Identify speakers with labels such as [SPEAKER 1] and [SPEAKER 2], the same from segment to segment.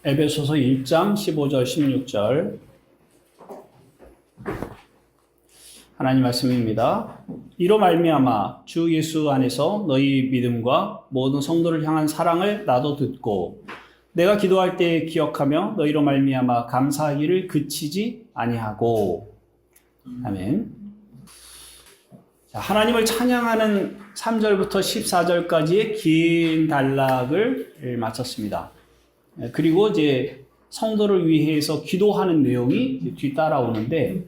[SPEAKER 1] 에베소서 1장 15절 16절 하나님 말씀입니다. 이로 말미암아 주 예수 안에서 너희 믿음과 모든 성도를 향한 사랑을 나도 듣고 내가 기도할 때 기억하며 너희로 말미암아 감사하기를 그치지 아니하고. 아멘. 자, 하나님을 찬양하는 3절부터 14절까지의 긴 단락을 마쳤습니다. 그리고 이제 성도를 위해서 기도하는 내용이 뒤따라오는데,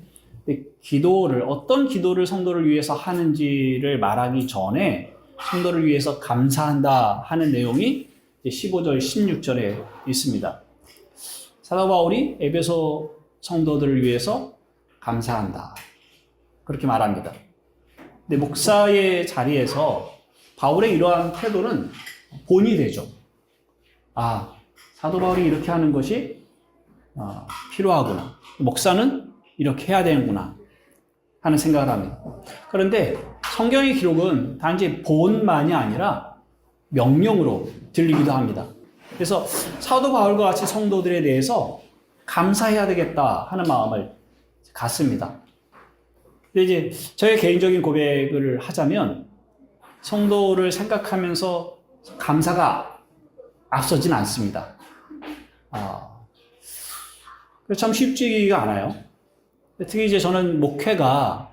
[SPEAKER 1] 기도를, 어떤 기도를 성도를 위해서 하는지를 말하기 전에 성도를 위해서 감사한다 하는 내용이 15절, 16절에 있습니다. 사도 바울이 에베소 성도들을 위해서 감사한다, 그렇게 말합니다. 근데 목사의 자리에서 바울의 이러한 태도는 본이 되죠. 아, 사도 바울이 이렇게 하는 것이 필요하구나. 목사는 이렇게 해야 되는구나 하는 생각을 합니다. 그런데 성경의 기록은 단지 본만이 아니라 명령으로 들리기도 합니다. 그래서 사도 바울과 같이 성도들에 대해서 감사해야 되겠다 하는 마음을 갖습니다. 근데 이제 저의 개인적인 고백을 하자면 성도를 생각하면서 감사가 앞서진 않습니다. 참 쉽지가 않아요. 특히 이제 저는 목회가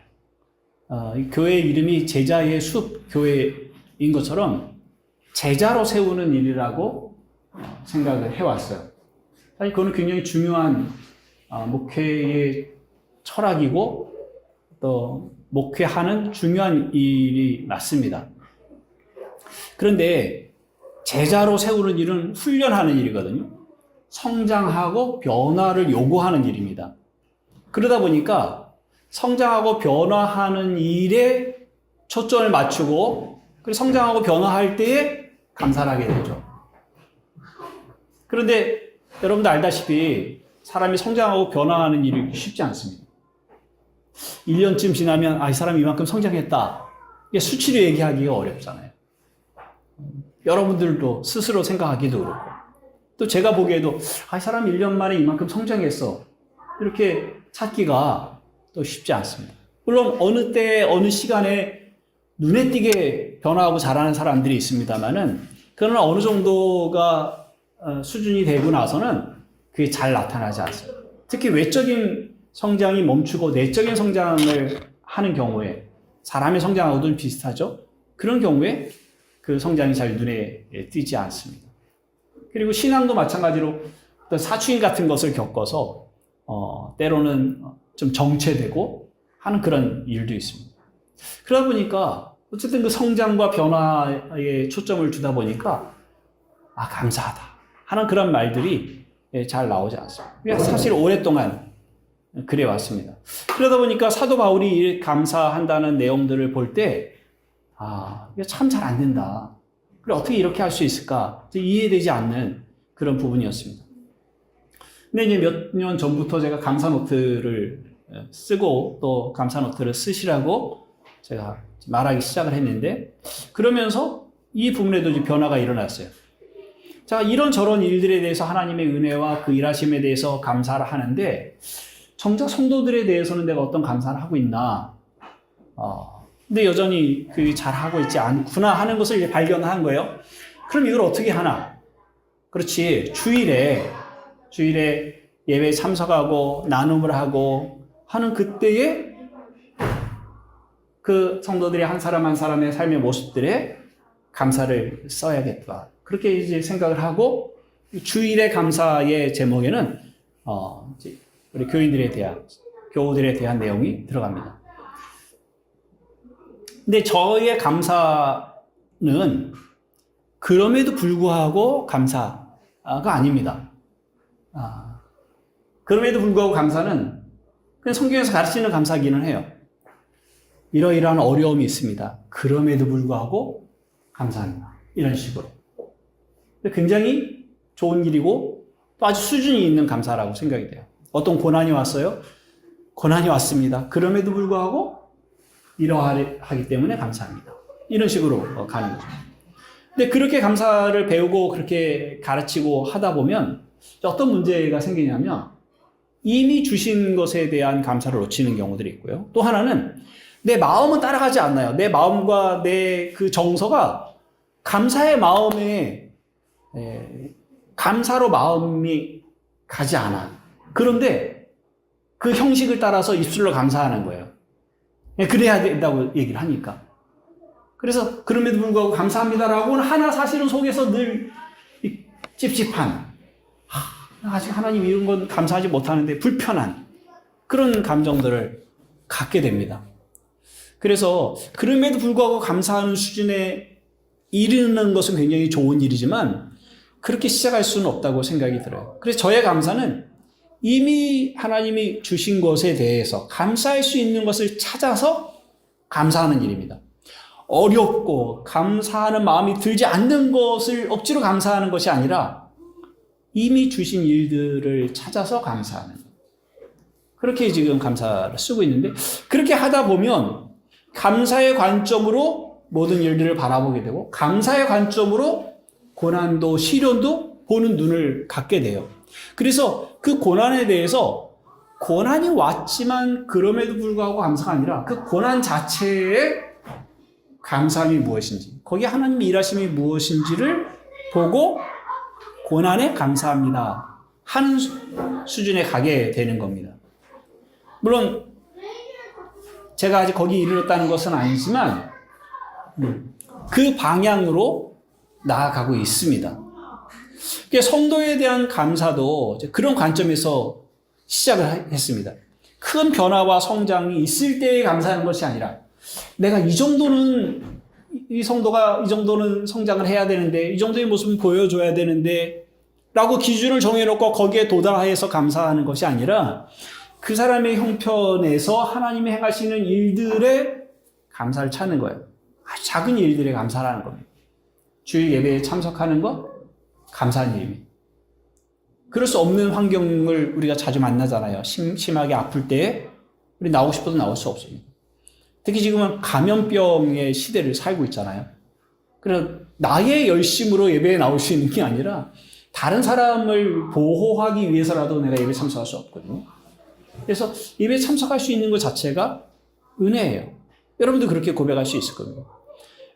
[SPEAKER 1] 교회 이름이 제자의 숲 교회인 것처럼 제자로 세우는 일이라고 생각을 해왔어요. 사실 그거는 굉장히 중요한 목회의 철학이고 또 목회하는 중요한 일이 맞습니다. 그런데 제자로 세우는 일은 훈련하는 일이거든요. 성장하고 변화를 요구하는 일입니다. 그러다 보니까 성장하고 변화하는 일에 초점을 맞추고 그리고 성장하고 변화할 때에 감사를 하게 되죠. 그런데 여러분도 알다시피 사람이 성장하고 변화하는 일이 쉽지 않습니다. 1년쯤 지나면 이 사람이 이만큼 성장했다, 이게 수치로 얘기하기가 어렵잖아요. 여러분들도 스스로 생각하기도 그렇고 또 제가 보기에도 이 사람 1년 만에 이만큼 성장했어, 이렇게 찾기가 또 쉽지 않습니다. 물론 어느 때 어느 시간에 눈에 띄게 변화하고 자라는 사람들이 있습니다만은 그는 어느 정도가 수준이 되고 나서는 그게 잘 나타나지 않습니다. 특히 외적인 성장이 멈추고 내적인 성장을 하는 경우에 사람의 성장하고도 비슷하죠. 그런 경우에 그 성장이 잘 눈에 띄지 않습니다. 그리고 신앙도 마찬가지로 어떤 사추임 같은 것을 겪어서 때로는 좀 정체되고 하는 그런 일도 있습니다. 그러다 보니까 어쨌든 그 성장과 변화에 초점을 두다 보니까 감사하다 하는 그런 말들이 잘 나오지 않습니다. 사실 오랫동안 그래 왔습니다. 그러다 보니까 사도 바울이 감사한다는 내용들을 볼 때 이게 참 잘 안 된다. 그래, 어떻게 이렇게 할 수 있을까? 이해되지 않는 그런 부분이었습니다. 근데 이제 몇 년 전부터 제가 감사 노트를 쓰고 또 감사 노트를 쓰시라고 제가 말하기 시작을 했는데, 그러면서 이 부분에도 이제 변화가 일어났어요. 자, 이런저런 일들에 대해서 하나님의 은혜와 그 일하심에 대해서 감사를 하는데, 정작 성도들에 대해서는 내가 어떤 감사를 하고 있나? 근데 여전히 그 잘하고 있지 않구나 하는 것을 이제 발견한 거예요. 그럼 이걸 어떻게 하나? 그렇지. 주일에 예배에 참석하고 나눔을 하고 하는 그때에 그 성도들이 한 사람 한 사람의 삶의 모습들에 감사를 써야겠다. 그렇게 이제 생각을 하고 주일의 감사의 제목에는 우리 교우들에 대한 내용이 들어갑니다. 근데 저의 감사는 그럼에도 불구하고 감사가 아닙니다. 그럼에도 불구하고 감사는 그냥 성경에서 가르치는 감사기는 해요. 이러이러한 어려움이 있습니다. 그럼에도 불구하고 감사합니다. 이런 식으로. 굉장히 좋은 일이고 또 아주 수준이 있는 감사라고 생각이 돼요. 어떤 고난이 왔어요? 고난이 왔습니다. 그럼에도 불구하고 이러하기 때문에 감사합니다. 이런 식으로 가는 거죠. 근데 그렇게 감사를 배우고 그렇게 가르치고 하다 보면 어떤 문제가 생기냐면 이미 주신 것에 대한 감사를 놓치는 경우들이 있고요. 또 하나는 내 마음은 따라가지 않나요? 내 마음과 내 그 정서가 감사의 마음에 감사로 마음이 가지 않아. 그런데 그 형식을 따라서 입술로 감사하는 거예요. 그래야 된다고 얘기를 하니까. 그래서 그럼에도 불구하고 감사합니다라고는 하나 사실은 속에서 늘 찝찝한, 아직 하나님 이런 건 감사하지 못하는데 불편한 그런 감정들을 갖게 됩니다. 그래서 그럼에도 불구하고 감사하는 수준에 이르는 것은 굉장히 좋은 일이지만 그렇게 시작할 수는 없다고 생각이 들어요. 그래서 저의 감사는 이미 하나님이 주신 것에 대해서 감사할 수 있는 것을 찾아서 감사하는 일입니다. 어렵고 감사하는 마음이 들지 않는 것을 억지로 감사하는 것이 아니라 이미 주신 일들을 찾아서 감사하는 거예요. 그렇게 지금 감사를 쓰고 있는데 그렇게 하다 보면 감사의 관점으로 모든 일들을 바라보게 되고 감사의 관점으로 고난도 시련도 보는 눈을 갖게 돼요. 그래서 그 고난에 대해서 고난이 왔지만 그럼에도 불구하고 감사가 아니라 그 고난 자체의 감사함이 무엇인지, 거기에 하나님의 일하심이 무엇인지를 보고 고난에 감사합니다 하는 수준에 가게 되는 겁니다. 물론 제가 아직 거기 이르렀다는 것은 아니지만 그 방향으로 나아가고 있습니다. 성도에 대한 감사도 그런 관점에서 시작을 했습니다. 큰 변화와 성장이 있을 때에 감사하는 것이 아니라 내가 이 정도는 이 성도가 이 정도는 성장을 해야 되는데 이 정도의 모습을 보여줘야 되는데 라고 기준을 정해놓고 거기에 도달해서 감사하는 것이 아니라 그 사람의 형편에서 하나님이 행하시는 일들에 감사를 찾는 거예요. 아주 작은 일들에 감사를 하는 겁니다. 주일 예배에 참석하는 것 감사한 일입니다. 그럴 수 없는 환경을 우리가 자주 만나잖아요. 심하게 아플 때에 우리 나오고 싶어도 나올 수 없습니다. 특히 지금은 감염병의 시대를 살고 있잖아요. 그래서 나의 열심으로 예배에 나올 수 있는 게 아니라 다른 사람을 보호하기 위해서라도 내가 예배에 참석할 수 없거든요. 그래서 예배에 참석할 수 있는 것 자체가 은혜예요. 여러분도 그렇게 고백할 수 있을 겁니다.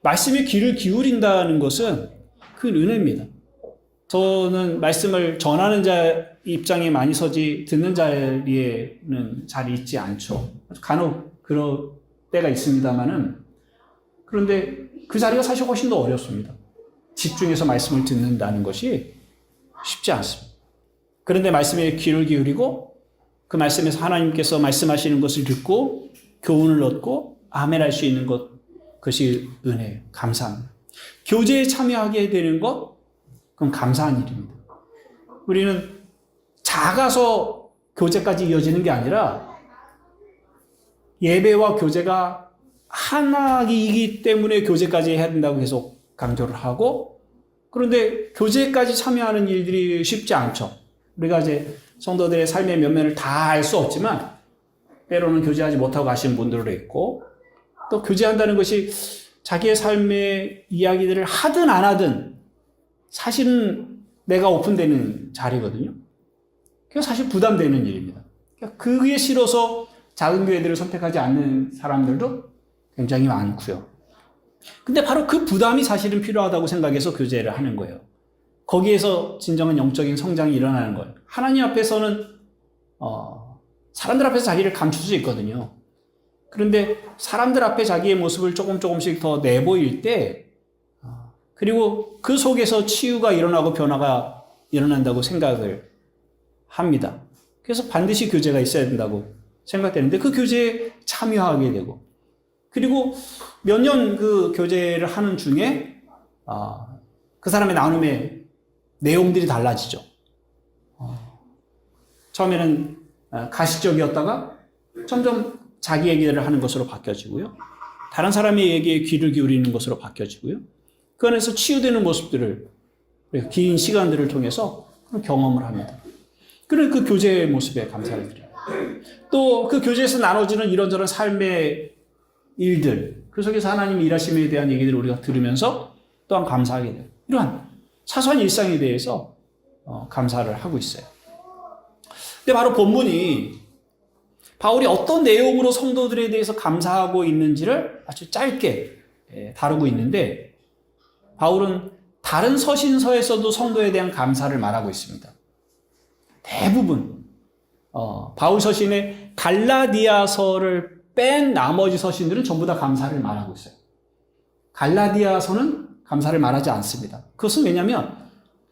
[SPEAKER 1] 말씀에 귀를 기울인다는 것은 그 은혜입니다. 저는 말씀을 전하는 자 입장에 많이 서지 듣는 자리에는 잘 있지 않죠. 간혹 그런 때가 있습니다만은 그런데 그 자리가 사실 훨씬 더 어렵습니다. 집중해서 말씀을 듣는다는 것이 쉽지 않습니다. 그런데 말씀에 귀를 기울이고 그 말씀에서 하나님께서 말씀하시는 것을 듣고 교훈을 얻고 아멘할 수 있는 것, 그것이 은혜예요. 감사합니다. 교제에 참여하게 되는 것, 그건 감사한 일입니다. 우리는 작아서 교제까지 이어지는 게 아니라 예배와 교제가 하나이기 때문에 교제까지 해야 된다고 계속 강조를 하고, 그런데 교제까지 참여하는 일들이 쉽지 않죠. 우리가 이제 성도들의 삶의 면면을 다 알 수 없지만 때로는 교제하지 못하고 가시는 분들도 있고, 또 교제한다는 것이 자기의 삶의 이야기들을 하든 안 하든 사실은 내가 오픈되는 자리거든요. 그게 사실 부담되는 일입니다. 그게 싫어서 작은 교회들을 선택하지 않는 사람들도 굉장히 많고요. 근데 바로 그 부담이 사실은 필요하다고 생각해서 교제를 하는 거예요. 거기에서 진정한 영적인 성장이 일어나는 거예요. 하나님 앞에서는 사람들 앞에서 자기를 감출 수 있거든요. 그런데 사람들 앞에 자기의 모습을 조금씩 더 내보일 때, 그리고 그 속에서 치유가 일어나고 변화가 일어난다고 생각을 합니다. 그래서 반드시 교제가 있어야 된다고 생각되는데 그 교제에 참여하게 되고, 그리고 몇 년 그 교제를 하는 중에 그 사람의 나눔의 내용들이 달라지죠. 처음에는 가식적이었다가 점점 자기 얘기를 하는 것으로 바뀌어지고요. 다른 사람의 얘기에 귀를 기울이는 것으로 바뀌어지고요. 그 안에서 치유되는 모습들을 긴 시간들을 통해서 경험을 합니다. 그런 그 교제의 모습에 감사를 드려요. 또 그 교제에서 나눠지는 이런저런 삶의 일들, 그 속에서 하나님의 일하심에 대한 얘기들을 우리가 들으면서 또한 감사하게 돼요. 이러한 사소한 일상에 대해서 감사를 하고 있어요. 근데 바로 본문이 바울이 어떤 내용으로 성도들에 대해서 감사하고 있는지를 아주 짧게 다루고 있는데, 바울은 다른 서신서에서도 성도에 대한 감사를 말하고 있습니다. 대부분 바울 서신의 갈라디아서를 뺀 나머지 서신들은 전부 다 감사를 말하고 있어요. 갈라디아서는 감사를 말하지 않습니다. 그것은 왜냐하면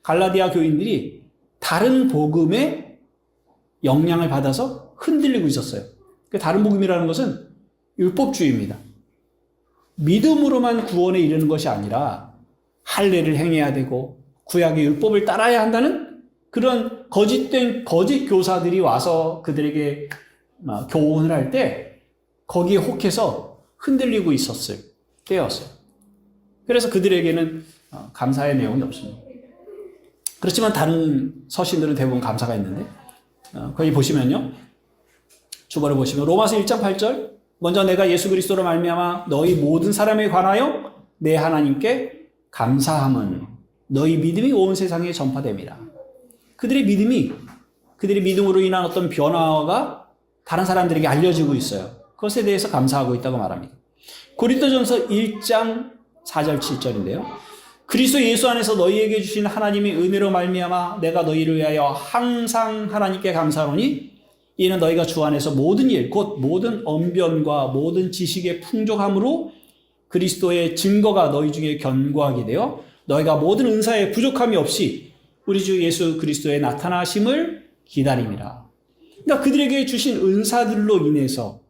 [SPEAKER 1] 갈라디아 교인들이 다른 복음의 영향을 받아서 흔들리고 있었어요. 다른 복음이라는 것은 율법주의입니다. 믿음으로만 구원에 이르는 것이 아니라 할례를 행해야 되고 구약의 율법을 따라야 한다는 그런 거짓 교사들이 와서 그들에게 교훈을 할 때 거기에 혹해서 흔들리고 있었을 때였어요. 그래서 그들에게는 감사의 내용이 없습니다. 그렇지만 다른 서신들은 대부분 감사가 있는데, 거기 보시면요, 주보를 보시면 로마서 1장 8절, 먼저 내가 예수 그리스도로 말미암아 너희 모든 사람에 관하여 내 하나님께 감사함은 너희 믿음이 온 세상에 전파됨이라. 그들의 믿음으로 인한 어떤 변화가 다른 사람들에게 알려지고 있어요. 그것에 대해서 감사하고 있다고 말합니다. 고린도전서 1장 4절 7절인데요. 그리스도 예수 안에서 너희에게 주신 하나님의 은혜로 말미암아 내가 너희를 위하여 항상 하나님께 감사하노니 이는 너희가 주 안에서 모든 일 곧 모든 언변과 모든 지식의 풍족함으로 그리스도의 증거가 너희 중에 견고하게 되어 너희가 모든 은사에 부족함이 없이 우리 주 예수 그리스도의 나타나심을 기다림이라. 그러니까 그들에게 주신 은사들로 인해서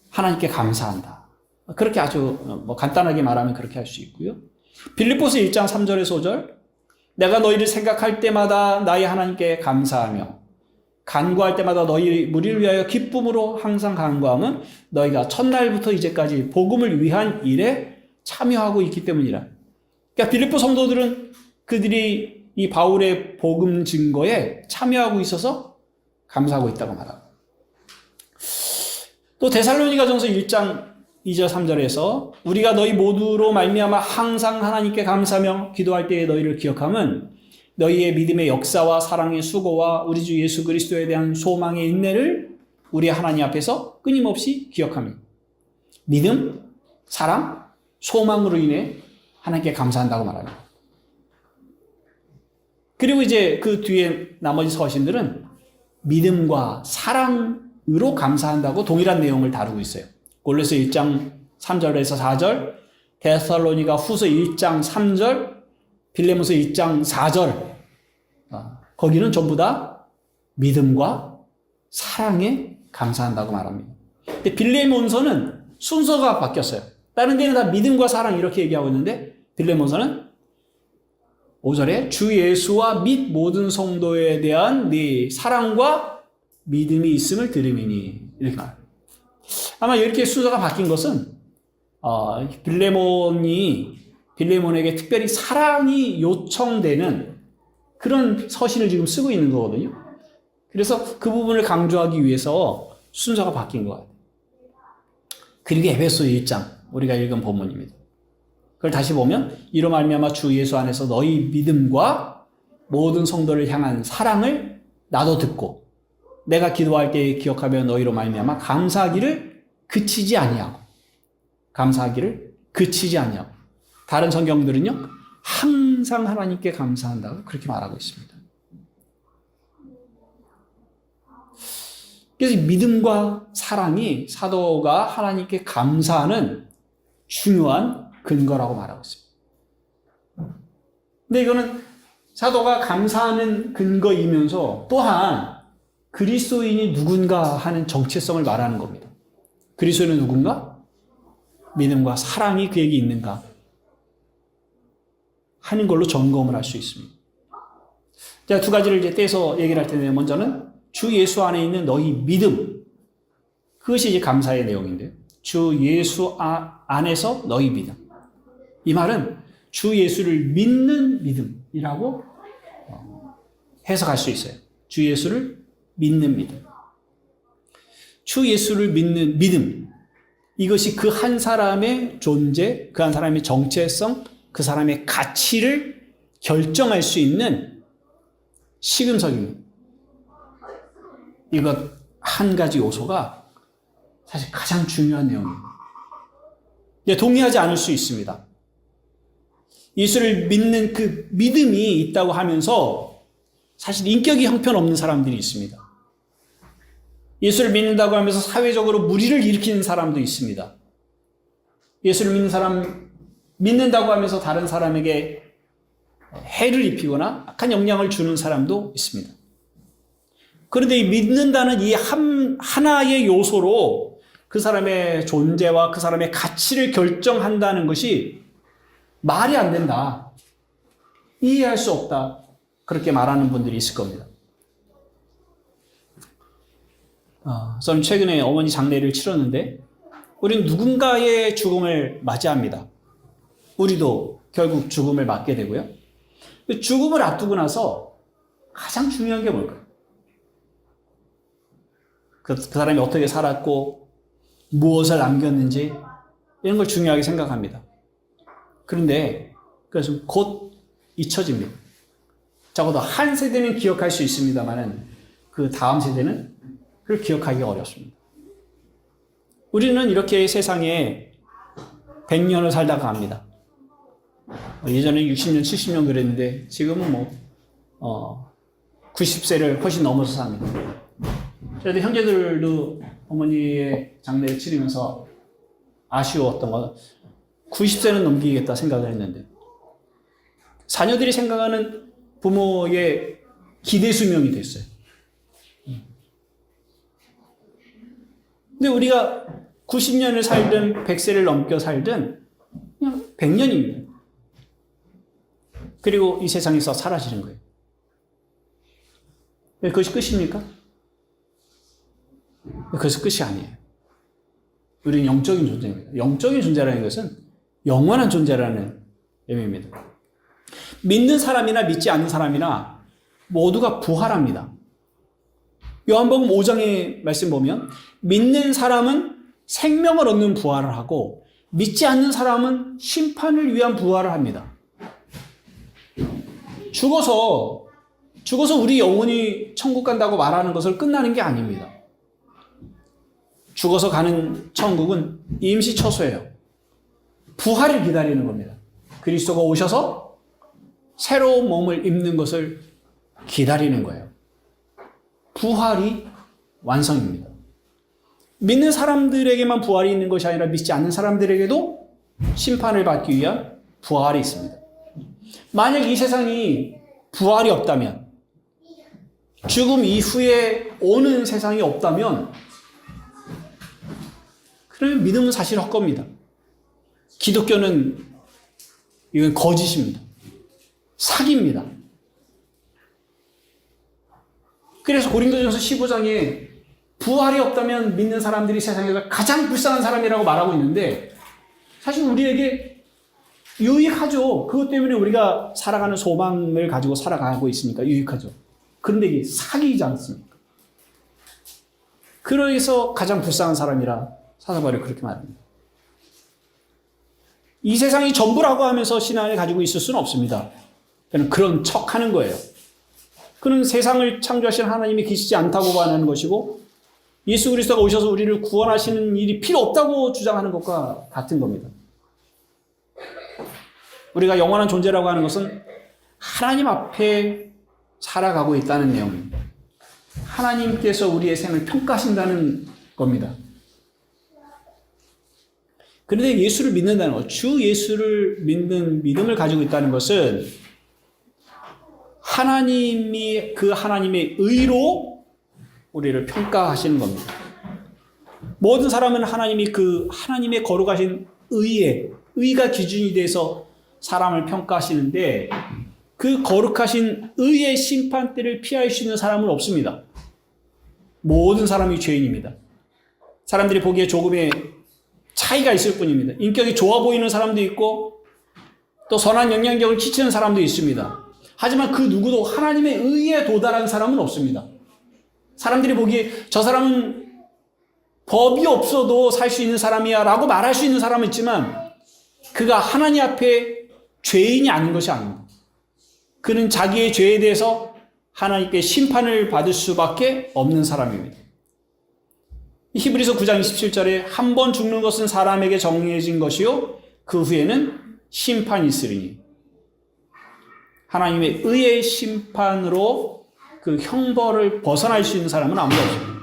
[SPEAKER 1] 하나님께 감사한다. 그렇게 아주 간단하게 말하면 그렇게 할 수 있고요. 빌립보서 1장 3절에서 5절, 내가 너희를 생각할 때마다 나의 하나님께 감사하며 간구할 때마다 너희 무리를 위하여 기쁨으로 항상 간구함은 너희가 첫날부터 이제까지 복음을 위한 일에 참여하고 있기 때문이라. 그러니까 빌립보 성도들은 그들이 이 바울의 복음 증거에 참여하고 있어서 감사하고 있다고 말하고, 또 데살로니가전서 1장 2절 3절에서 우리가 너희 모두로 말미암아 항상 하나님께 감사하며 기도할 때에 너희를 기억함은 너희의 믿음의 역사와 사랑의 수고와 우리 주 예수 그리스도에 대한 소망의 인내를 우리 하나님 앞에서 끊임없이 기억합니다. 믿음, 사랑, 소망으로 인해 하나님께 감사한다고 말합니다. 그리고 이제 그 뒤에 나머지 서신들은 믿음과 사랑으로 감사한다고 동일한 내용을 다루고 있어요. 골로새 1장 3절에서 4절, 데살로니가 후서 1장 3절, 빌레몬서 1장 4절, 거기는 전부 다 믿음과 사랑에 감사한다고 말합니다. 근데 빌레몬서는 순서가 바뀌었어요. 다른 데는 다 믿음과 사랑 이렇게 얘기하고 있는데 빌레몬서는 5절에 주 예수와 및 모든 성도에 대한 네 사랑과 믿음이 있음을 들음이니 이렇게 말합니다. 아마 이렇게 순서가 바뀐 것은 빌레몬에게 특별히 사랑이 요청되는 그런 서신을 지금 쓰고 있는 거거든요. 그래서 그 부분을 강조하기 위해서 순서가 바뀐 것 같아요. 그리고 에베소 1장 우리가 읽은 본문입니다. 그걸 다시 보면 이로 말미암아 주 예수 안에서 너희 믿음과 모든 성도를 향한 사랑을 나도 듣고 내가 기도할 때 기억하며 너희로 말미암아 감사하기를 그치지 아니하고 다른 성경들은요 항상 하나님께 감사한다고 그렇게 말하고 있습니다. 그래서 믿음과 사랑이 사도가 하나님께 감사하는 중요한 근거라고 말하고 있습니다. 근데 이거는 사도가 감사하는 근거이면서 또한 그리스도인이 누군가 하는 정체성을 말하는 겁니다. 그리스도인은 누군가? 믿음과 사랑이 그에게 있는가 하는 걸로 점검을 할 수 있습니다. 자, 두 가지를 이제 떼서 얘기를 할 텐데, 먼저는 주 예수 안에 있는 너희 믿음. 그것이 이제 감사의 내용인데요. 주 예수 안에서 너희 믿음. 이 말은 주 예수를 믿는 믿음이라고 해석할 수 있어요. 주 예수를 믿는 믿음. 주 예수를 믿는 믿음. 이것이 그 한 사람의 존재, 그 한 사람의 정체성, 그 사람의 가치를 결정할 수 있는 시금석입니다. 이것 한 가지 요소가 사실 가장 중요한 내용입니다. 동의하지 않을 수 있습니다. 예수를 믿는 그 믿음이 있다고 하면서 사실 인격이 형편없는 사람들이 있습니다. 예수를 믿는다고 하면서 사회적으로 무리를 일으키는 사람도 있습니다. 예수를 믿는 사람, 믿는다고 하면서 다른 사람에게 해를 입히거나 악한 영향을 주는 사람도 있습니다. 그런데 이 믿는다는 이 하나의 요소로 그 사람의 존재와 그 사람의 가치를 결정한다는 것이 말이 안 된다. 이해할 수 없다. 그렇게 말하는 분들이 있을 겁니다. 저는 최근에 어머니 장례를 치렀는데 우리는 누군가의 죽음을 맞이합니다. 우리도 결국 죽음을 맞게 되고요. 죽음을 앞두고 나서 가장 중요한 게 뭘까요? 그 사람이 어떻게 살았고 무엇을 남겼는지 이런 걸 중요하게 생각합니다. 그런데 그래서 곧 잊혀집니다. 적어도 한 세대는 기억할 수 있습니다만 그 다음 세대는 그걸 기억하기가 어렵습니다. 우리는 이렇게 세상에 100년을 살다가 갑니다. 예전에 60년, 70년 그랬는데 지금은 90세를 훨씬 넘어서 삽니다. 저희도 형제들도 어머니의 장례를 치르면서 아쉬웠던 건 90세는 넘기겠다 생각을 했는데 자녀들이 생각하는 부모의 기대 수명이 됐어요. 근데 우리가 90년을 살든 100세를 넘겨 살든 그냥 100년입니다. 그리고 이 세상에서 사라지는 거예요. 그것이 끝입니까? 그것이 끝이 아니에요. 우리는 영적인 존재입니다. 영적인 존재라는 것은 영원한 존재라는 의미입니다. 믿는 사람이나 믿지 않는 사람이나 모두가 부활합니다. 요한복음 5장의 말씀 보면 믿는 사람은 생명을 얻는 부활을 하고 믿지 않는 사람은 심판을 위한 부활을 합니다. 죽어서 우리 영혼이 천국 간다고 말하는 것을 끝나는 게 아닙니다. 죽어서 가는 천국은 임시처소예요. 부활을 기다리는 겁니다. 그리스도가 오셔서 새로운 몸을 입는 것을 기다리는 거예요. 부활이 완성입니다. 믿는 사람들에게만 부활이 있는 것이 아니라 믿지 않는 사람들에게도 심판을 받기 위한 부활이 있습니다. 만약 이 세상이 부활이 없다면, 죽음 이후에 오는 세상이 없다면, 그러면 믿음은 사실 헛겁니다. 기독교는 이건 거짓입니다. 사기입니다. 그래서 고린도전서 15장에 부활이 없다면 믿는 사람들이 세상에서 가장 불쌍한 사람이라고 말하고 있는데 사실 우리에게 유익하죠. 그것 때문에 우리가 살아가는 소망을 가지고 살아가고 있으니까 유익하죠. 그런데 이게 사기이지 않습니까? 그래서 가장 불쌍한 사람이라 사도 바울이 그렇게 말합니다. 이 세상이 전부라고 하면서 신앙을 가지고 있을 수는 없습니다. 그는 그런 척하는 거예요. 그는 세상을 창조하신 하나님이 계시지 않다고 반하는 것이고 예수 그리스도가 오셔서 우리를 구원하시는 일이 필요 없다고 주장하는 것과 같은 겁니다. 우리가 영원한 존재라고 하는 것은 하나님 앞에 살아가고 있다는 내용입니다. 하나님께서 우리의 생을 평가하신다는 겁니다. 그런데 예수를 믿는다는 것, 주 예수를 믿는 믿음을 가지고 있다는 것은 하나님이 그 하나님의 의로 우리를 평가하시는 겁니다. 모든 사람은 하나님이 그 하나님의 거룩하신 의가 기준이 돼서 사람을 평가하시는데 그 거룩하신 의의 심판대를 피할 수 있는 사람은 없습니다. 모든 사람이 죄인입니다. 사람들이 보기에 조금의 차이가 있을 뿐입니다. 인격이 좋아 보이는 사람도 있고 또 선한 영향력을 끼치는 사람도 있습니다. 하지만 그 누구도 하나님의 의에 도달한 사람은 없습니다. 사람들이 보기에 저 사람은 법이 없어도 살 수 있는 사람이야 라고 말할 수 있는 사람은 있지만 그가 하나님 앞에 죄인이 아닌 것이 아닙니다. 그는 자기의 죄에 대해서 하나님께 심판을 받을 수밖에 없는 사람입니다. 히브리서 9장 27절에 한 번 죽는 것은 사람에게 정해진 것이요 그 후에는 심판이 있으리니, 하나님의 의의 심판으로 그 형벌을 벗어날 수 있는 사람은 아무도 없습니다.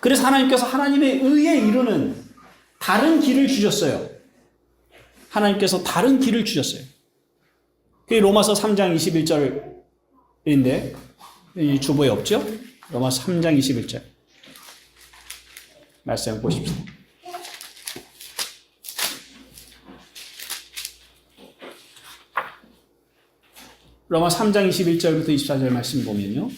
[SPEAKER 1] 그래서 하나님께서 하나님의 의에 이르는 다른 길을 주셨어요. 하나님께서 다른 길을 주셨어요. 그게 로마서 3장 21절인데 주보에 없죠? 로마서 3장 21절 말씀 보십시오. 로마 3장 21절부터 24절 말씀 보면요,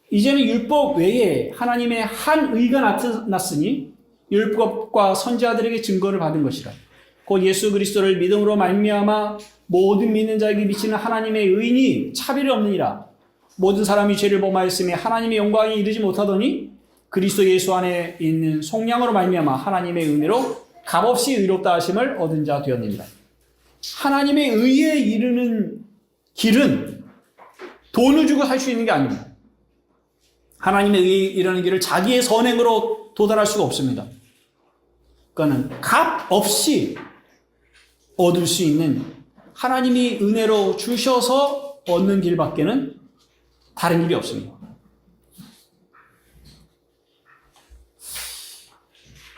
[SPEAKER 1] 이제는 율법 외에 하나님의 한 의가 나타났으니 율법과 선지자들에게 증거를 받은 것이라. 곧 예수 그리스도를 믿음으로 말미암아 모든 믿는 자에게 미치는 하나님의 의인이 차별이 없느니라. 모든 사람이 죄를 범하였으며 하나님의 영광에 이르지 못하더니 그리스도 예수 안에 있는 속량으로 말미암아 하나님의 은혜로 값없이 의롭다 하심을 얻은 자 되었느니라. 하나님의 의에 이르는 길은 돈을 주고 살 수 있는 게 아닙니다. 하나님의 의에 이르는 길을 자기의 선행으로 도달할 수가 없습니다. 그거는 값 없이 얻을 수 있는, 하나님이 은혜로 주셔서 얻는 길밖에는 다른 길이 없습니다.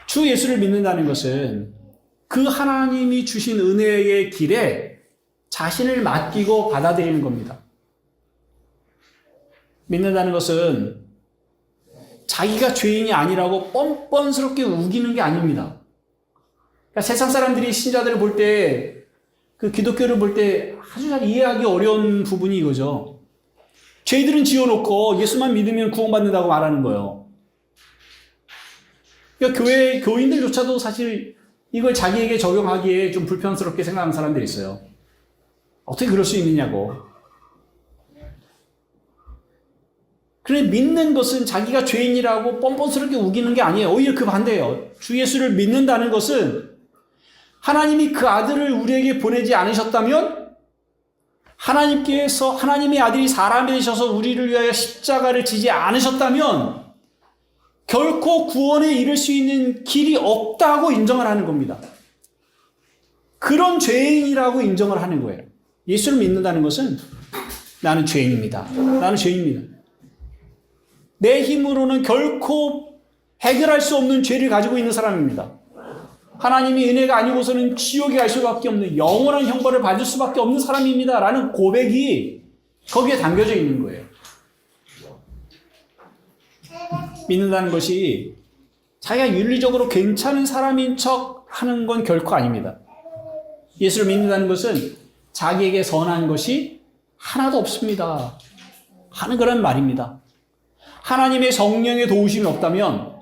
[SPEAKER 1] 주 예수를 믿는다는 것은 그 하나님이 주신 은혜의 길에 자신을 맡기고 받아들이는 겁니다. 믿는다는 것은 자기가 죄인이 아니라고 뻔뻔스럽게 우기는 게 아닙니다. 그러니까 세상 사람들이 신자들을 볼 때, 그 기독교를 볼 때 아주 잘 이해하기 어려운 부분이 이거죠. 죄들은 지어놓고 예수만 믿으면 구원받는다고 말하는 거예요. 그러니까 교인들조차도 사실 이걸 자기에게 적용하기에 좀 불편스럽게 생각하는 사람들이 있어요. 어떻게 그럴 수 있느냐고. 그래, 믿는 것은 자기가 죄인이라고 뻔뻔스럽게 우기는 게 아니에요. 오히려 그 반대예요. 주 예수를 믿는다는 것은 하나님이 그 아들을 우리에게 보내지 않으셨다면, 하나님의 아들이 사람이 되셔서 우리를 위하여 십자가를 지지 않으셨다면 결코 구원에 이를 수 있는 길이 없다고 인정을 하는 겁니다. 그런 죄인이라고 인정을 하는 거예요. 예수를 믿는다는 것은 나는 죄인입니다. 나는 죄인입니다. 내 힘으로는 결코 해결할 수 없는 죄를 가지고 있는 사람입니다. 하나님이 은혜가 아니고서는 지옥에 갈 수밖에 없는, 영원한 형벌을 받을 수밖에 없는 사람입니다. 라는 고백이 거기에 담겨져 있는 거예요. 믿는다는 것이 자기가 윤리적으로 괜찮은 사람인 척 하는 건 결코 아닙니다. 예수를 믿는다는 것은 자기에게 선한 것이 하나도 없습니다 하는 그런 말입니다. 하나님의 성령의 도우심이 없다면,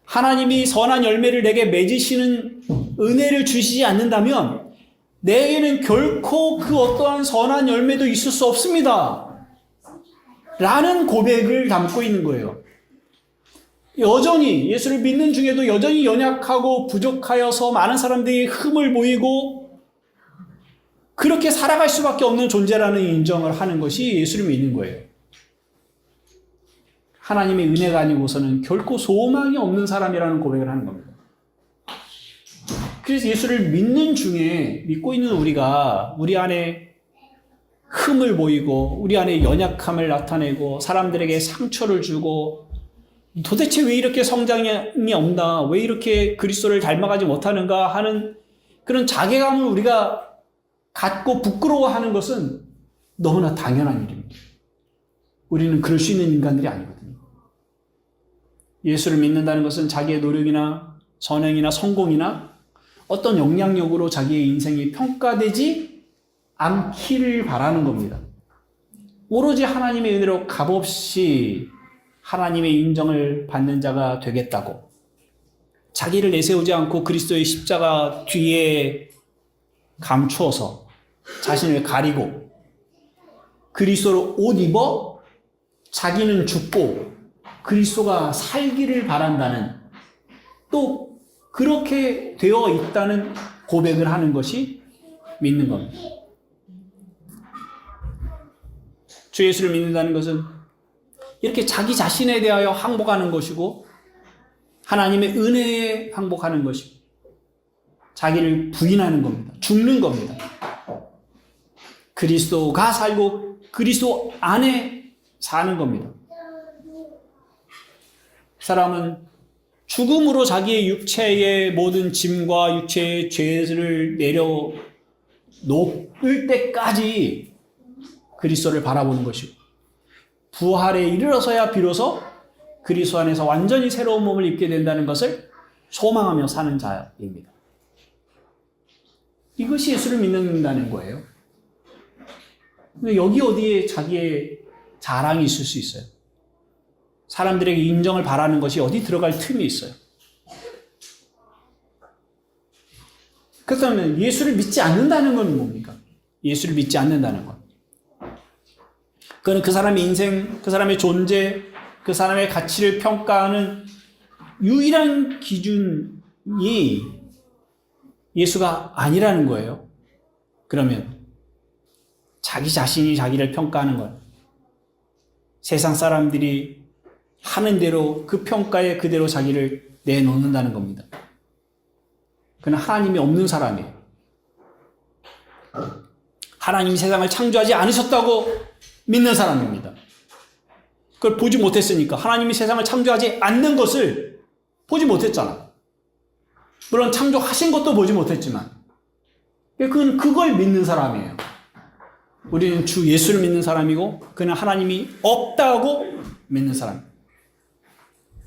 [SPEAKER 1] 하나님이 선한 열매를 내게 맺으시는 은혜를 주시지 않는다면 내게는 결코 그 어떠한 선한 열매도 있을 수 없습니다 라는 고백을 담고 있는 거예요. 여전히 예수를 믿는 중에도 여전히 연약하고 부족하여서 많은 사람들이 흠을 보이고 그렇게 살아갈 수밖에 없는 존재라는 인정을 하는 것이 예수를 믿는 거예요. 하나님의 은혜가 아니고서는 결코 소망이 없는 사람이라는 고백을 하는 겁니다. 그래서 예수를 믿는 중에, 믿고 있는 우리가 우리 안에 흠을 보이고 우리 안에 연약함을 나타내고 사람들에게 상처를 주고 도대체 왜 이렇게 성장이 없나, 왜 이렇게 그리스도를 닮아가지 못하는가 하는 그런 자괴감을 우리가 갖고 부끄러워하는 것은 너무나 당연한 일입니다. 우리는 그럴 수 있는 인간들이 아니거든요. 예수를 믿는다는 것은 자기의 노력이나 선행이나 성공이나 어떤 영향력으로 자기의 인생이 평가되지 않기를 바라는 겁니다. 오로지 하나님의 은혜로 값없이 하나님의 인정을 받는 자가 되겠다고, 자기를 내세우지 않고 그리스도의 십자가 뒤에 감추어서 자신을 가리고 그리스도로 옷 입어 자기는 죽고 그리스도가 살기를 바란다는, 또 그렇게 되어 있다는 고백을 하는 것이 믿는 겁니다. 주 예수를 믿는다는 것은 이렇게 자기 자신에 대하여 항복하는 것이고 하나님의 은혜에 항복하는 것이고 자기를 부인하는 겁니다. 죽는 겁니다. 그리스도가 살고 그리스도 안에 사는 겁니다. 사람은 죽음으로 자기의 육체의 모든 짐과 육체의 죄를 내려놓을 때까지 그리스도를 바라보는 것이고 부활에 이르러서야 비로소 그리스도 안에서 완전히 새로운 몸을 입게 된다는 것을 소망하며 사는 자입니다. 이것이 예수를 믿는다는 거예요. 근데 여기 어디에 자기의 자랑이 있을 수 있어요? 사람들에게 인정을 바라는 것이 어디 들어갈 틈이 있어요? 그렇다면 예수를 믿지 않는다는 건 뭡니까? 예수를 믿지 않는다는 것. 그건 그 사람의 인생, 그 사람의 존재, 그 사람의 가치를 평가하는 유일한 기준이 예수가 아니라는 거예요. 그러면 자기 자신이 자기를 평가하는 것, 세상 사람들이 하는 대로 그 평가에 그대로 자기를 내놓는다는 겁니다. 그는 하나님이 없는 사람이에요. 하나님이 세상을 창조하지 않으셨다고 믿는 사람입니다. 그걸 보지 못했으니까 하나님이 세상을 창조하지 않는 것을 보지 못했잖아. 물론 창조하신 것도 보지 못했지만 그건 그걸 믿는 사람이에요. 우리는 주 예수를 믿는 사람이고 그는 하나님이 없다고 믿는 사람.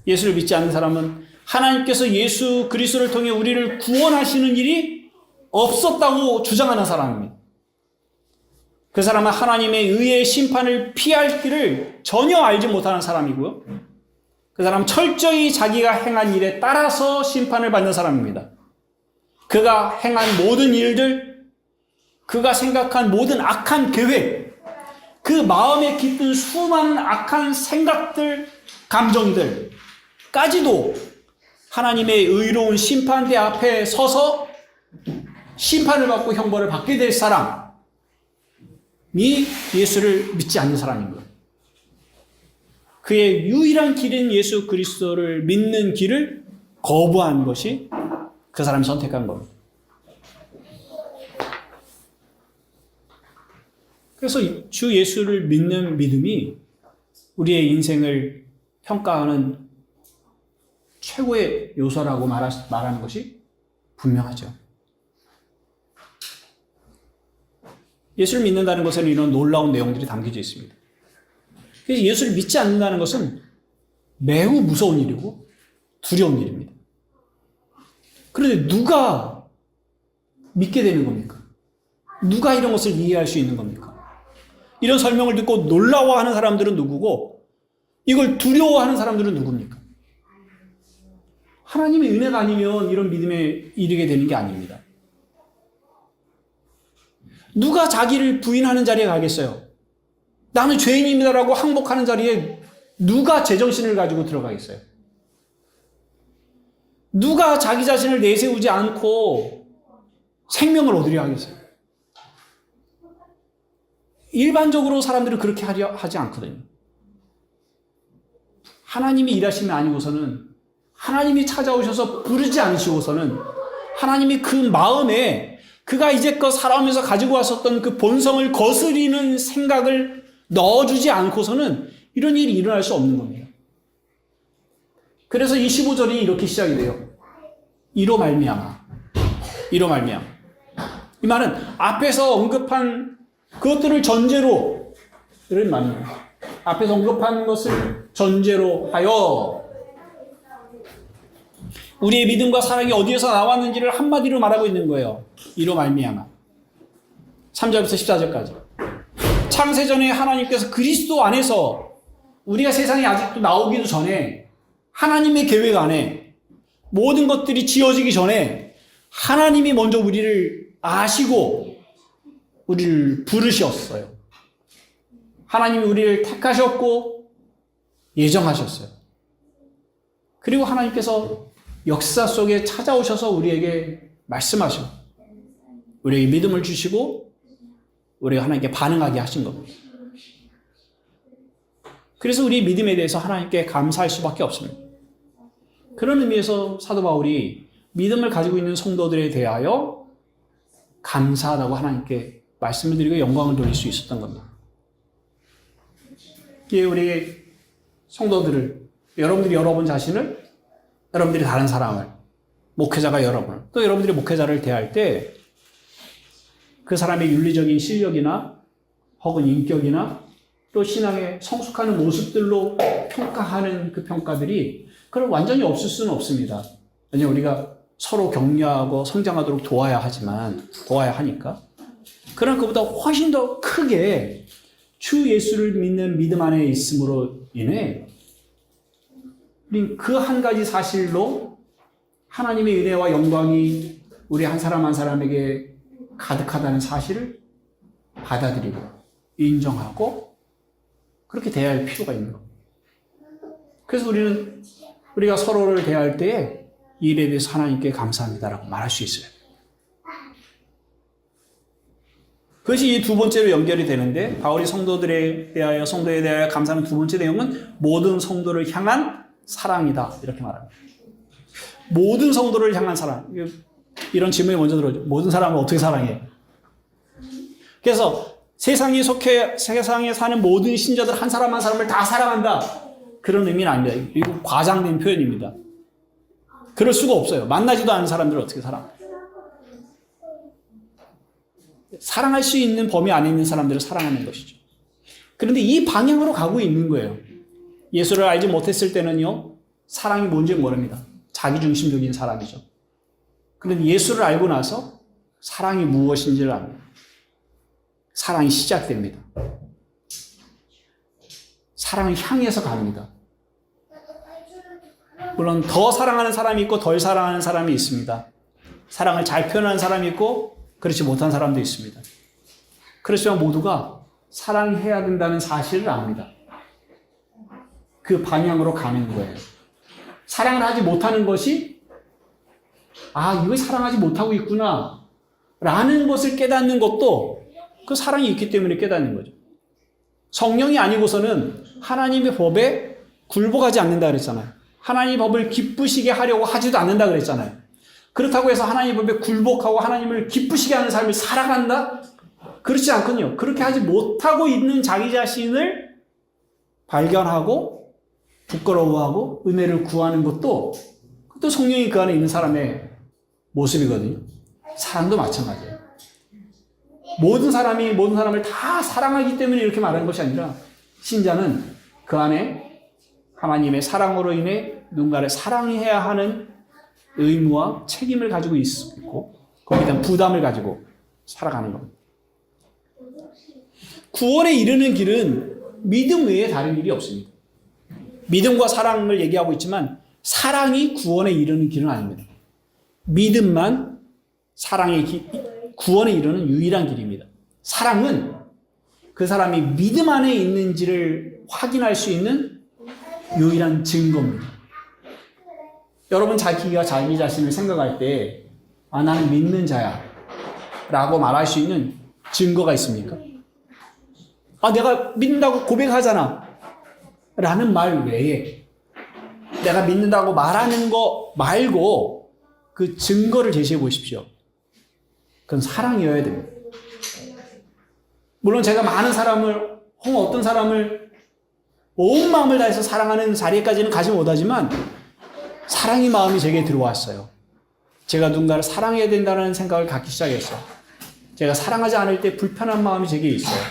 [SPEAKER 1] 예수를 믿지 않는 사람은 하나님께서 예수 그리스도를 통해 우리를 구원하시는 일이 없었다고 주장하는 사람입니다. 그 사람은 하나님의 의의 심판을 피할 길을 전혀 알지 못하는 사람이고요. 그 사람은 철저히 자기가 행한 일에 따라서 심판을 받는 사람입니다. 그가 행한 모든 일들, 그가 생각한 모든 악한 계획, 그 마음에 깃든 수많은 악한 생각들, 감정들까지도 하나님의 의로운 심판대 앞에 서서 심판을 받고 형벌을 받게 될 사람이 예수를 믿지 않는 사람인 거예요. 그의 유일한 길인 예수 그리스도를 믿는 길을 거부한 것이 그 사람이 선택한 겁니다. 그래서 주 예수를 믿는 믿음이 우리의 인생을 평가하는 최고의 요소라고 말하는 것이 분명하죠. 예수를 믿는다는 것에는 이런 놀라운 내용들이 담겨져 있습니다. 그래서 예수를 믿지 않는다는 것은 매우 무서운 일이고 두려운 일입니다. 그런데 누가 믿게 되는 겁니까? 누가 이런 것을 이해할 수 있는 겁니까? 이런 설명을 듣고 놀라워하는 사람들은 누구고 이걸 두려워하는 사람들은 누굽니까? 하나님의 은혜가 아니면 이런 믿음에 이르게 되는 게 아닙니다. 누가 자기를 부인하는 자리에 가겠어요? 나는 죄인입니다라고 항복하는 자리에 누가 제정신을 가지고 들어가겠어요? 누가 자기 자신을 내세우지 않고 생명을 얻으려 하겠어요? 일반적으로 사람들은 그렇게 하려 하지 않거든요. 하나님이 일하심이 아니고서는 하나님이 찾아오셔서 부르지 않으시고서는 하나님이 그 마음에 그가 이제껏 살아오면서 가지고 왔었던 그 본성을 거스리는 생각을 넣어주지 않고서는 이런 일이 일어날 수 없는 겁니다. 그래서 이 15절이 이렇게 시작이 돼요. 이로 말미암아. 이로 말미암아. 이 말은 앞에서 언급한 그것들을 전제로 이런 말입니다. 앞에서 언급한 것을 전제로 하여 우리의 믿음과 사랑이 어디에서 나왔는지를 한마디로 말하고 있는 거예요. 이로 말미암아. 3절부터 14절까지. 창세전에 하나님께서 그리스도 안에서 우리가 세상에 아직도 나오기도 전에 하나님의 계획 안에 모든 것들이 지어지기 전에 하나님이 먼저 우리를 아시고 우리를 부르셨어요. 하나님이 우리를 택하셨고 예정하셨어요. 그리고 하나님께서 역사 속에 찾아오셔서 우리에게 말씀하시고 우리에게 믿음을 주시고 우리가 하나님께 반응하게 하신 겁니다. 그래서 우리 믿음에 대해서 하나님께 감사할 수밖에 없습니다. 그런 의미에서 사도 바울이 믿음을 가지고 있는 성도들에 대하여 감사하다고 하나님께 말씀을 드리고 영광을 돌릴 수 있었던 겁니다. 이게 우리 성도들을, 여러분들이 여러분 자신을, 여러분들이 다른 사람을, 목회자가 여러분을, 또 여러분들이 목회자를 대할 때 그 사람의 윤리적인 실력이나 혹은 인격이나 또 신앙에 성숙하는 모습들로 평가하는 그 평가들이 그럼 완전히 없을 수는 없습니다. 왜냐하면 우리가 서로 격려하고 성장하도록 도와야 하니까. 그러나 그보다 훨씬 더 크게 주 예수를 믿는 믿음 안에 있음으로 인해 그 한 가지 사실로 하나님의 은혜와 영광이 우리 한 사람 한 사람에게 가득하다는 사실을 받아들이고 인정하고 그렇게 대해야 할 필요가 있는 겁니다. 그래서 우리가 서로를 대할 때에 이 일에 대해서 하나님께 감사합니다라고 말할 수 있어요. 그것이 이 두 번째로 연결이 되는데, 바울이 성도에 대하여 감사하는 두 번째 내용은 모든 성도를 향한 사랑이다, 이렇게 말합니다. 모든 성도를 향한 사랑. 이런 질문이 먼저 들어오죠. 모든 사람을 어떻게 사랑해? 그래서 세상에 사는 모든 신자들 한 사람 한 사람을 다 사랑한다, 그런 의미는 아닙니다. 이거 과장된 표현입니다. 그럴 수가 없어요. 만나지도 않은 사람들을 어떻게 사랑해요? 사랑할 수 있는 범위 안에 있는 사람들을 사랑하는 것이죠. 그런데 이 방향으로 가고 있는 거예요. 예수를 알지 못했을 때는요, 사랑이 뭔지 모릅니다. 자기중심적인 사랑이죠. 그런데 예수를 알고 나서 사랑이 무엇인지를 압니다. 사랑이 시작됩니다. 사랑을 향해서 갑니다. 물론 더 사랑하는 사람이 있고 덜 사랑하는 사람이 있습니다. 사랑을 잘 표현하는 사람이 있고 그렇지 못한 사람도 있습니다. 그렇지만 모두가 사랑해야 된다는 사실을 압니다. 그 방향으로 가는 거예요. 사랑을 하지 못하는 것이 이거 사랑하지 못하고 있구나 라는 것을 깨닫는 것도 그 사랑이 있기 때문에 깨닫는 거죠. 성령이 아니고서는 하나님의 법에 굴복하지 않는다 그랬잖아요. 하나님의 법을 기쁘시게 하려고 하지도 않는다 그랬잖아요. 그렇다고 해서 하나님의 법에 굴복하고 하나님을 기쁘시게 하는 삶을 살아간다? 그렇지 않거든요. 그렇게 하지 못하고 있는 자기 자신을 발견하고 부끄러워하고 은혜를 구하는 것도 또 성령이 그 안에 있는 사람의 모습이거든요. 사랑도 마찬가지예요. 모든 사람을 다 사랑하기 때문에 이렇게 말하는 것이 아니라 신자는 그 안에 하나님의 사랑으로 인해 누군가를 사랑해야 하는 의무와 책임을 가지고 있고 거기에 대한 부담을 가지고 살아가는 겁니다. 구원에 이르는 길은 믿음 외에 다른 길이 없습니다. 믿음과 사랑을 얘기하고 있지만 사랑이 구원에 이르는 길은 아닙니다. 믿음만 구원에 이르는 유일한 길입니다. 사랑은 그 사람이 믿음 안에 있는지를 확인할 수 있는 유일한 증거입니다. 여러분 자기가 자기 자신을 생각할 때 나는 믿는 자야 라고 말할 수 있는 증거가 있습니까? 내가 믿는다고 고백하잖아 라는 말 외에 내가 믿는다고 말하는 거 말고 그 증거를 제시해 보십시오. 그건 사랑이어야 됩니다. 물론 제가 많은 사람을 혹은 어떤 사람을 온 마음을 다해서 사랑하는 자리까지는 가지 못하지만 사랑의 마음이 제게 들어왔어요. 제가 누군가를 사랑해야 된다는 생각을 갖기 시작했어요. 제가 사랑하지 않을 때 불편한 마음이 제게 있어요.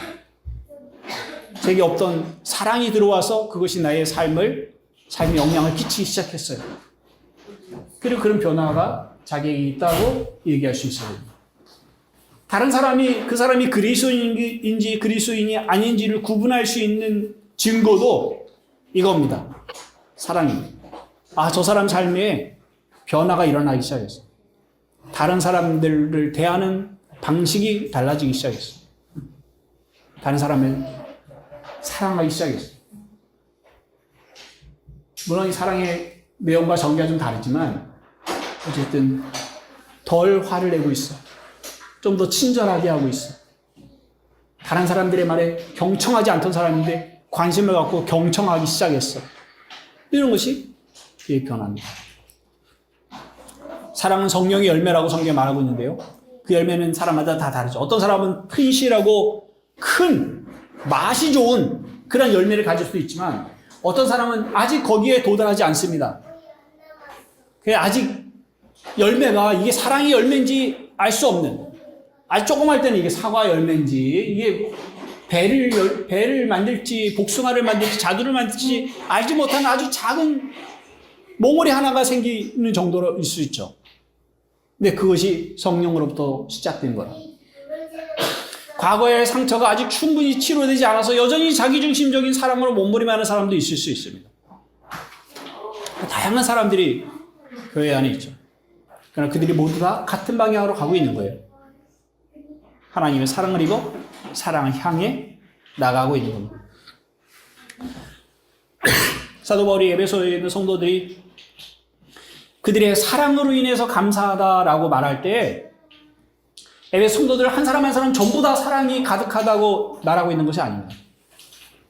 [SPEAKER 1] 제게 없던 사랑이 들어와서 그것이 나의 삶에 영향을 끼치기 시작했어요. 그리고 그런 변화가 자기에게 있다고 얘기할 수 있어요. 다른 사람이 그 사람이 그리스도인인지 그리스도인이 아닌지를 구분할 수 있는 증거도 이겁니다. 사랑입니다. 저 사람 삶에 변화가 일어나기 시작했어요. 다른 사람들을 대하는 방식이 달라지기 시작했어요. 다른 사람을 사랑하기 시작했어요. 물론 이 사랑의 내용과 전개가 좀 다르지만 어쨌든 덜 화를 내고 있어. 좀 더 친절하게 하고 있어. 다른 사람들의 말에 경청하지 않던 사람인데 관심을 갖고 경청하기 시작했어. 이런 것이 그의 변화입니다. 사랑은 성령의 열매라고 성경에 말하고 있는데요. 그 열매는 사람마다 다 다르죠. 어떤 사람은 튼실하고 큰 맛이 좋은 그런 열매를 가질 수도 있지만 어떤 사람은 아직 거기에 도달하지 않습니다. 아직 열매가 이게 사랑의 열매인지 알 수 없는, 아주 조그만 때는 이게 사과 열매인지 이게 배를 만들지 복숭아를 만들지 자두를 만들지 알지 못하는 아주 작은 몽골이 하나가 생기는 정도일 수 있죠. 근데 그것이 성령으로부터 시작된 거라. 과거의 상처가 아직 충분히 치료되지 않아서 여전히 자기중심적인 사랑으로 몸부림하는 사람도 있을 수 있습니다. 다양한 사람들이 교회 안에 있죠. 그러나 그들이 모두 다 같은 방향으로 가고 있는 거예요. 하나님의 사랑을 입어 사랑을 향해 나가고 있는 겁니다. 사도 바울이 에베소에 있는 성도들이 그들의 사랑으로 인해서 감사하다라고 말할 때 에베소 성도들 한 사람 한 사람 전부 다 사랑이 가득하다고 말하고 있는 것이 아닙니다.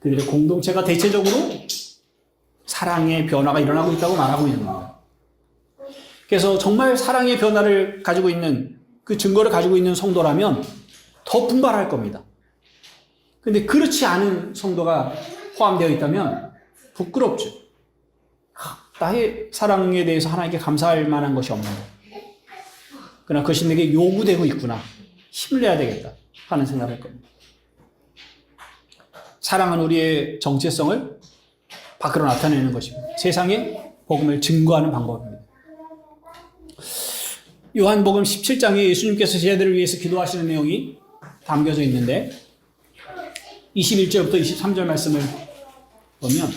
[SPEAKER 1] 그들의 공동체가 대체적으로 사랑의 변화가 일어나고 있다고 말하고 있는 겁니다. 그래서 정말 사랑의 변화를 가지고 있는 그 증거를 가지고 있는 성도라면 더 분발할 겁니다. 근데 그렇지 않은 성도가 포함되어 있다면 부끄럽죠. 나의 사랑에 대해서 하나님께 감사할 만한 것이 없는데 그러나 그것이 내게 요구되고 있구나. 힘을 내야 되겠다 하는 생각을 할 겁니다. 사랑은 우리의 정체성을 밖으로 나타내는 것입니다. 세상에 복음을 증거하는 방법입니다. 요한복음 17장에 예수님께서 제자들을 위해서 기도하시는 내용이 담겨져 있는데 21절부터 23절 말씀을 보면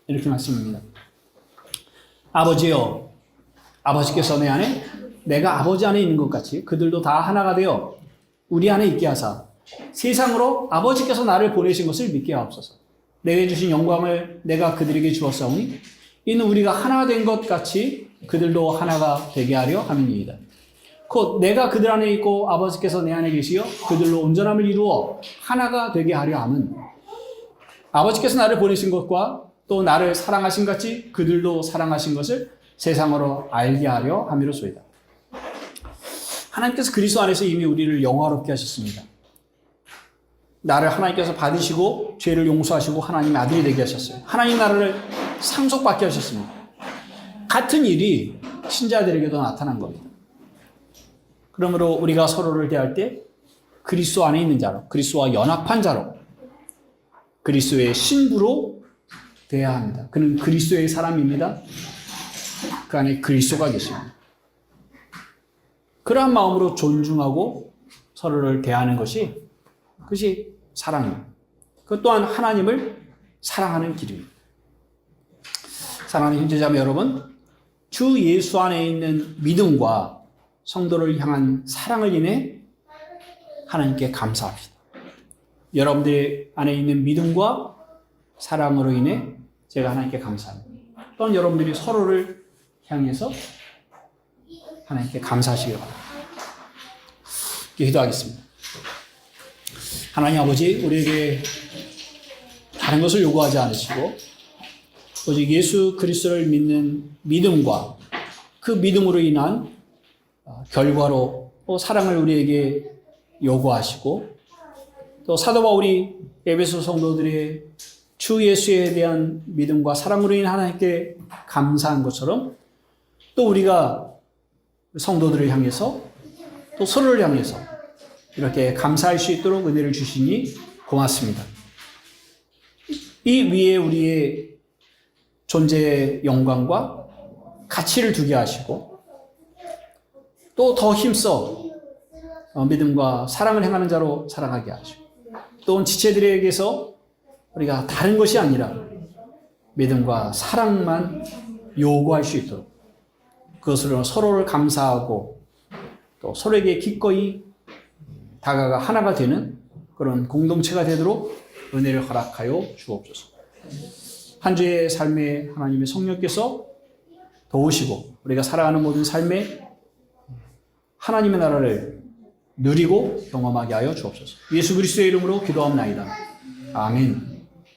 [SPEAKER 1] 이렇게 말씀합니다. 아버지여, 아버지께서 내 안에 내가 아버지 안에 있는 것 같이 그들도 다 하나가 되어 우리 안에 있게 하사 세상으로 아버지께서 나를 보내신 것을 믿게 하옵소서. 내게 주신 영광을 내가 그들에게 주었사오니 이는 우리가 하나 된 것 같이 그들도 하나가 되게 하려 함이니이다. 곧 내가 그들 안에 있고 아버지께서 내 안에 계시어 그들로 온전함을 이루어 하나가 되게 하려 함은 아버지께서 나를 보내신 것과 또 나를 사랑하신 같이 그들도 사랑하신 것을 세상으로 알게 하려 함이로소이다. 하나님께서 그리스도 안에서 이미 우리를 영화롭게 하셨습니다. 나를 하나님께서 받으시고 죄를 용서하시고 하나님의 아들이 되게 하셨어요. 하나님 나라를 상속받게 하셨습니다. 같은 일이 신자들에게도 나타난 겁니다. 그러므로 우리가 서로를 대할 때 그리스도 안에 있는 자로, 그리스도와 연합한 자로, 그리스도의 신부로 대해야 합니다. 그는 그리스도의 사람입니다. 그 안에 그리스도가 계십니다. 그러한 마음으로 존중하고 서로를 대하는 그것이 사랑입니다. 그 또한 하나님을 사랑하는 길입니다. 사랑하는 형제자매 여러분, 주 예수 안에 있는 믿음과 성도를 향한 사랑을 인해 하나님께 감사합시다. 여러분들 안에 있는 믿음과 사랑으로 인해 제가 하나님께 감사합니다. 또한 여러분들이 서로를 향해서 하나님께 감사하시기 바랍니다. 기도하겠습니다. 하나님 아버지, 우리에게 다른 것을 요구하지 않으시고 오직 예수 그리스도를 믿는 믿음과 그 믿음으로 인한 결과로 또 사랑을 우리에게 요구하시고 또 사도 바울이 에베소 성도들의 주 예수에 대한 믿음과 사랑으로 인해 하나님께 감사한 것처럼 또 우리가 성도들을 향해서 또 서로를 향해서 이렇게 감사할 수 있도록 은혜를 주시니 고맙습니다. 이 위에 우리의 존재의 영광과 가치를 두게 하시고 또 더 힘써 믿음과 사랑을 행하는 자로 살아가게 하시고 또 지체들에게서 우리가 다른 것이 아니라 믿음과 사랑만 요구할 수 있도록 그것으로 서로를 감사하고 또 서로에게 기꺼이 다가가 하나가 되는 그런 공동체가 되도록 은혜를 허락하여 주옵소서. 한 주의 삶에 하나님의 성령께서 도우시고 우리가 살아가는 모든 삶에 하나님의 나라를 누리고 경험하게 하여 주옵소서. 예수 그리스도의 이름으로 기도합나이다. 아멘.